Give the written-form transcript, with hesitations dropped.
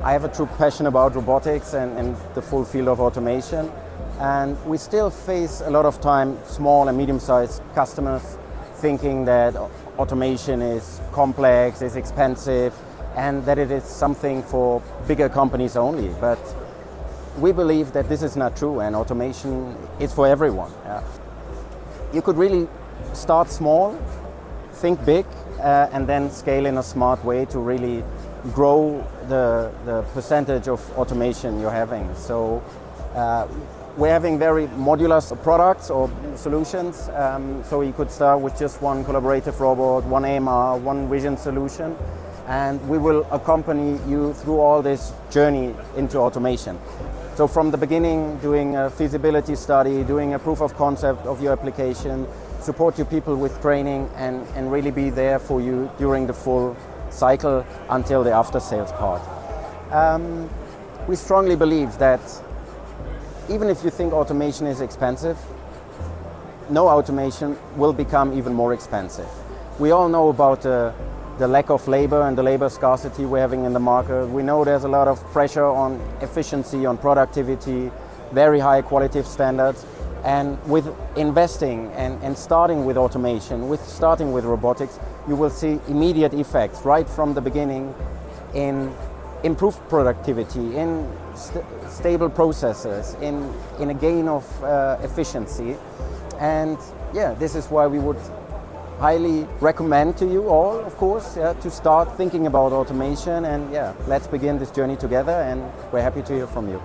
I have a true passion about robotics and the full field of automation. And we still face a lot of time small and medium-sized customers thinking that automation is complex, is expensive, and that it is something for bigger companies only. But we believe that this is not true, and automation is for everyone. You could really start small, think big, and then scale in a smart way to really grow the percentage of automation you're having. So we're having very modular products or solutions. So you could start with just one collaborative robot, one AMR, one vision solution, and we will accompany you through all this journey into automation. So from the beginning, doing a feasibility study, doing a proof of concept of your application, support your people with training, and really be there for you during the full cycle until the after-sales part. We strongly believe that even if you think automation is expensive, no automation will become even more expensive. We all know about the lack of labor and the labor scarcity we're having in the market. We know there's a lot of pressure on efficiency, on productivity, very high qualitative standards. And with investing and starting with automation, starting with robotics, you will see immediate effects right from the beginning in improved productivity, in stable processes, in a gain of efficiency. And yeah, this is why we would highly recommend to you all, of course, to start thinking about automation. And yeah, let's begin this journey together, and we're happy to hear from you.